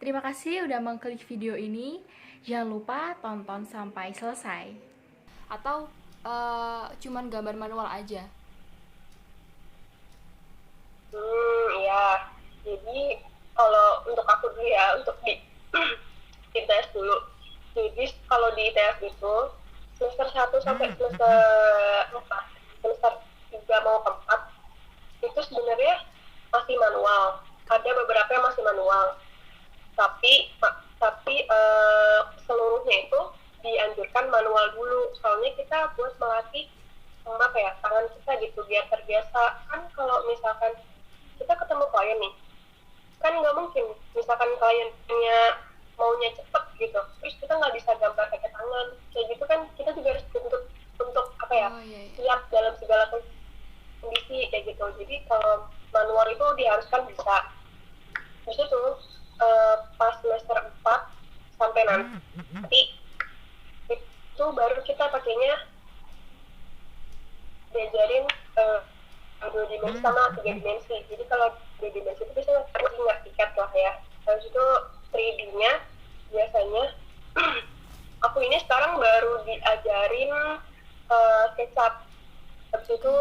Terima kasih udah mengklik video ini. Jangan lupa tonton sampai selesai. Atau cuman gambar manual aja. Iya. Jadi kalau untuk aku dulu ya, untuk di ITS dulu. Jadi kalau di ITS itu semester 1 sampai semester 4, semester 3 mau ke 4 itu sebenarnya masih manual. Ada beberapa yang masih manual. Tapi seluruhnya itu dianjurkan manual dulu. Soalnya kita buat melatih apa ya, tangan kita gitu biar terbiasa. Kan kalau misalkan kita ketemu klien nih, kan nggak mungkin misalkan kliennya maunya cepet gitu terus kita nggak bisa gambar pakai tangan kayak gitu kan, kita juga harus untuk apa ya, Oh iya, iya. siap dalam segala kondisi kayak gitu. Jadi kalau manual itu diharuskan bisa. Terus itu pas semester 4 sampai nanti itu baru kita pakainya diajarin dua dimensi sama tiga dimensi. Jadi kalau dua dimensi itu biasanya harus ingat tiket lah ya. Habis itu 3D-nya biasanya aku ini sekarang baru diajarin SketchUp. Habis itu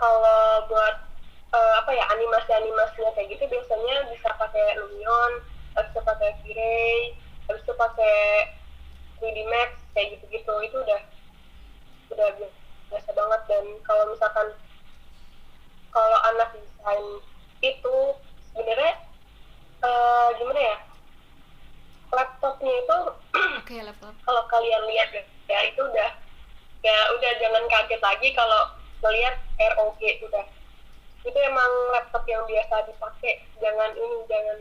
kalau buat apa ya, animasi-animasinya kayak gitu biasanya bisa pakai Lumion, habis itu pakai V-Ray, habis itu pakai 3D Max kayak gitu-gitu. Itu udah biasa banget. Dan kalau misalkan kalau anak desain itu sebenarnya gimana ya, laptopnya itu Oke, laptop. kalau kalian lihat ya itu udah jangan kaget lagi kalau melihat ROG. Udah itu emang laptop yang biasa dipakai. Jangan ragu, jangan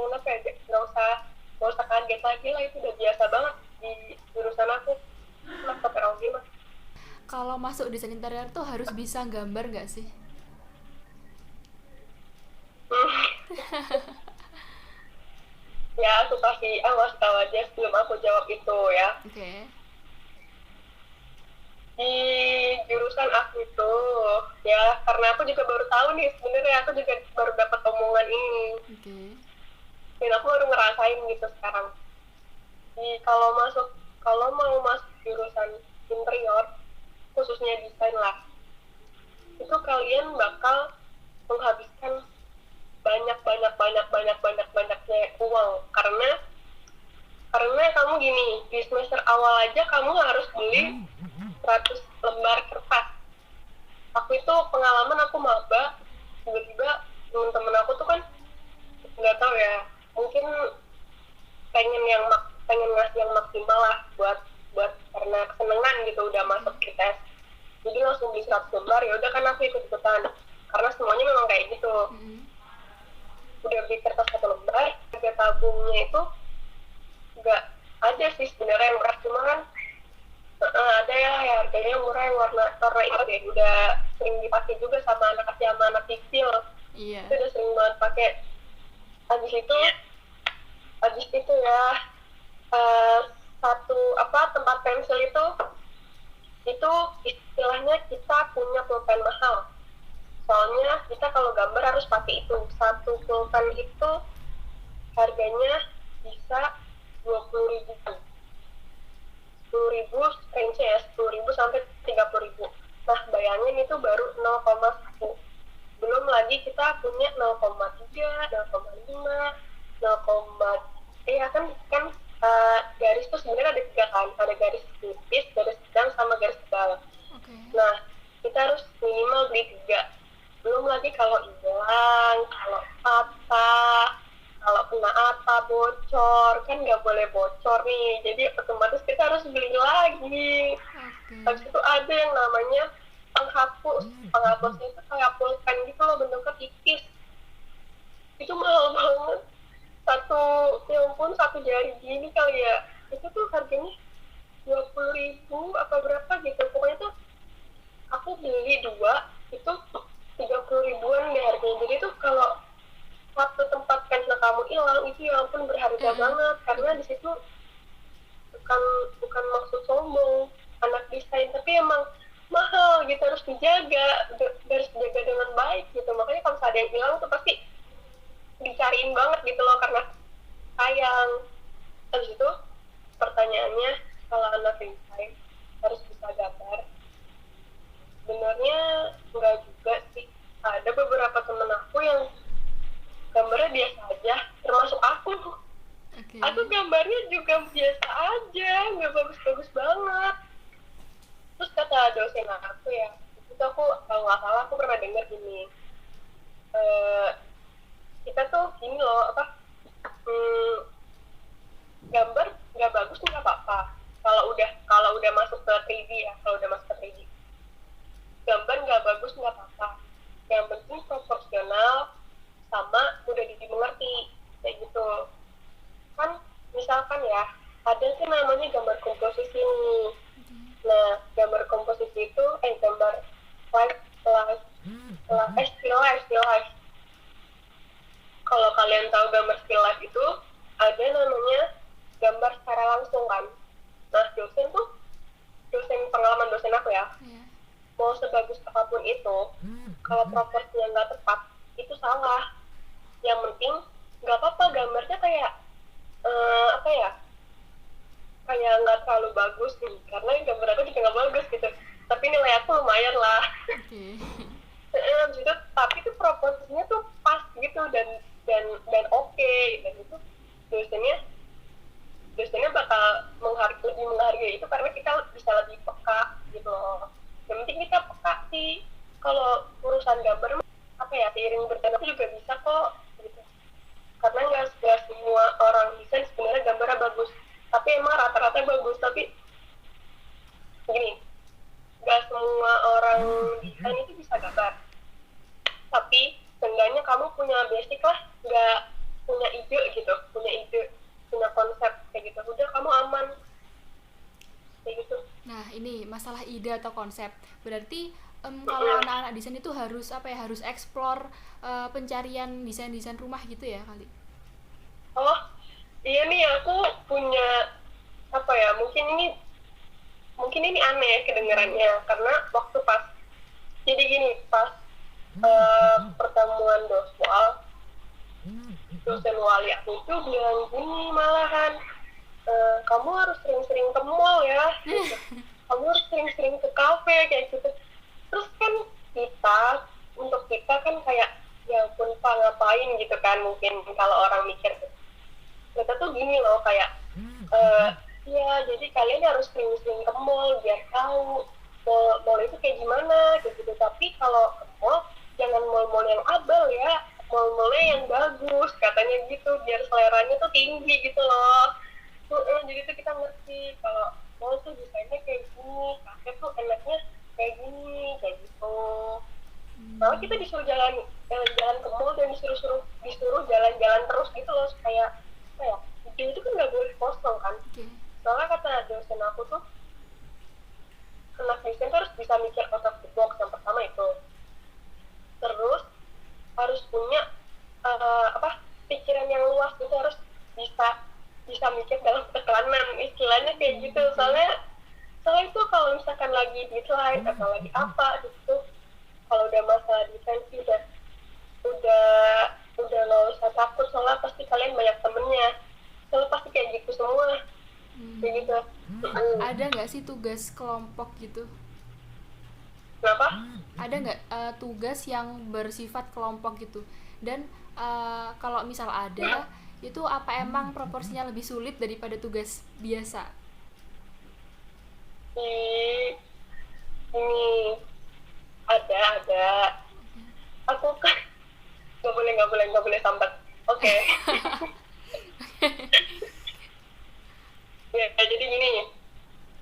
apa ya, nggak usah kaget lagi lah. Itu udah biasa banget di jurusan aku, laptop ROG mah. Kalau masuk desain interior tuh harus bisa gambar nggak sih? Ya aku kasih awas tahu aja sebelum aku jawab itu ya. Oke. Di jurusan aku itu ya, karena aku juga baru tahu nih, sebenarnya aku juga baru dapat omongan ini Oke. dan aku baru ngerasain gitu sekarang. Kalau mau masuk jurusan interior, khususnya desain lah, itu kalian bakal menghabiskan banyaknya uang. Karena kamu gini, di semester awal aja kamu harus beli 100 lembar kertas. Aku itu pengalaman, aku maba, tiba-tiba temen-temen aku tuh kan nggak tahu ya, mungkin pengen ngasih yang maksimal lah buat karena kesenengan gitu udah masuk ITS. Jadi langsung beli 100 lembar, ya udah kan aku ikut-ikutan karena semuanya memang kayak gitu. Udah beli kertas 1 lembar, harga tabungnya itu nggak ada sih sebenarnya yang murah, cuma kan ada ya harganya yang murah, yang warna itu deh, udah sering dipakai juga sama anak kecil. Iya. Itu udah sering banget pakai. Habis itu ya, satu tempat pensil itu istilahnya kita punya pulpen mahal. Soalnya kita kalau gambar harus pakai itu. Satu pulpen itu harganya bisa 20.000. 10.000 range ya, 10.000 sampai 30.000. Nah bayangin itu baru 0,1. Belum lagi kita punya 0,3, 0,5, 0, ya kan garis tuh sebenarnya ada 3 kan, ada garis tipis, garis sedang, sama garis tebal. Oke. Nah kita harus minimal beli 3. Belum lagi kalau hilang, kalau patah, kalau kena apa bocor, kan nggak boleh bocor nih, jadi otomatis kita harus beli lagi. Habis Oke. itu ada yang namanya penghapusnya itu kayak pulpen gitu loh, bentuknya tipis. Itu mahal banget, ya ampun, satu jari gini kali ya. Itu tuh harganya 20.000 apa berapa gitu, pokoknya tuh aku beli 2 itu 30.000-an deh harganya. Jadi tuh kalau waktu tempat pensil kamu hilang itu ya ampun berharga banget, karena di situ bukan maksud sombong anak desain, tapi emang mahal gitu, harus dijaga dengan baik gitu. Makanya kalau ada yang hilang tuh pasti dicariin dimatiin banget gitu loh karena sayang. Habis itu pertanyaannya, kalau anak desain harus bisa gambar, sebenarnya enggak juga sih. Ada beberapa temen aku yang gambarnya biasa aja, termasuk aku. Oke. Aku gambarnya juga biasa aja, nggak bagus-bagus banget. Terus kata dosen aku ya, itu aku kalau nggak salah aku pernah dengar gini, kita tuh gini loh apa, gambar nggak bagus nggak apa-apa. Kalau udah masuk ke 3D ya, kalau udah masuk ke 3D, gambar nggak bagus nggak apa-apa. Yang penting proporsional sama mudah dimengerti kayak gitu. Kan misalkan ya, ada sih namanya gambar komposisi nih. Nah, gambar komposisi itu gambar still life. Kalau kalian tahu gambar still life itu ada namanya gambar secara langsung kan. Nah, pengalaman dosen aku ya, Iya. mau sebagus apapun itu, kalau proporsinya nggak tepat, itu salah. Yang penting nggak apa-apa gambarnya kayak apa ya, kayak nggak terlalu bagus nih, karena gambar aku juga nggak bagus gitu, tapi nilai aku lumayan lah. Oke. Gitu, tapi itu proporsinya tuh pas gitu dan oke. Dan itu dosennya bakal lebih menghargai itu karena kita bisa lebih peka gitu loh. Yang penting kita peka sih. Kalau urusan gambar apa ya, seiring berjalan aku juga bisa kok gitu. Karena nggak semua orang desain sebenarnya gambarnya bagus, tapi emang rata-rata bagus. Tapi gini, nggak semua orang desain itu bisa gambar, tapi seenggaknya kamu punya basic lah, nggak punya ide gitu, punya konsep kayak gitu, udah kamu aman kayak gitu. Nah, ini masalah ide atau konsep. Berarti kalau anak-anak desain itu harus apa ya? Harus explore pencarian desain-desain rumah gitu ya kali. Oh iya nih, aku punya apa ya, mungkin ini aneh kedengarannya, karena waktu jadi gini, pas pertemuan dosen wali aku itu bilang gini malahan, kamu harus sering-sering ke mall ya gitu. Kamu harus sering-sering ke kafe kayak gitu. Terus kan untuk kita kan kayak, ya ampun pak, ngapain gitu kan, mungkin kalau orang mikir gitu. Kita tuh gini loh kayak, ya jadi kalian harus sering-sering ke mall biar tahu mall itu kayak gimana gitu. Tapi kalau ke mall jangan mall-mall yang abal ya, mall-mallnya yang bagus katanya gitu, biar seleranya tuh tinggi gitu loh. Jadi tuh kita ngerti kalau mall tuh desainnya kayak gini, kafe tuh enaknya kayak gini kayak gitu. Malah kita disuruh jalan-jalan ke mall dan disuruh jalan-jalan terus gitu loh, supaya apa ya, ide itu kan nggak boleh kosong kan. Oke. Soalnya kata dosen aku tuh, anak desain harus bisa mikir out of the box, yang pertama itu. Terus harus punya pikiran yang luas gitu, harus bisa mikir dalam tekanan, istilahnya kayak gitu. Soalnya itu kalau misalkan lagi deadline atau lagi apa gitu, kalau udah masalah desain sih udah nggak usah takut, soalnya pasti kalian banyak temennya, soalnya pasti kayak gitu semua kayak gitu. Ada nggak sih tugas kelompok gitu? Kenapa? Ada nggak tugas yang bersifat kelompok gitu? Dan kalau misal ada, itu apa emang proporsinya lebih sulit daripada tugas biasa? Ini ada. Aku kan nggak boleh sambat. Oke. Ya, jadi gini,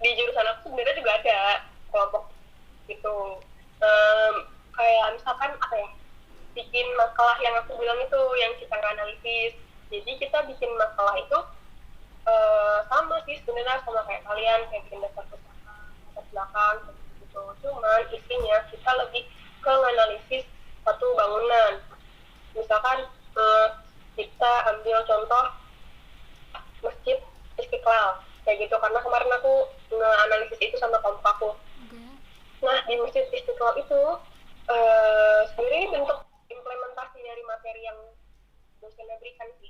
di jurusan aku sebenarnya juga ada kelompok gitu. Kayak misalkan apa ya, bikin makalah yang aku bilang itu, yang kita analisis. Jadi kita bikin makalah itu sama sih sebenarnya sama kayak kalian, kayak bikin daftar belakang gitu. Cuman isinya kita lebih ke analisis satu bangunan. Misalkan kita ambil contoh Masjid Istiqlal kayak gitu, karena kemarin aku nge-analisis itu sama kelompok aku. Nah, di Masjid Istiqlal itu sebenarnya bentuk implementasi dari materi yang dosennya berikan sih.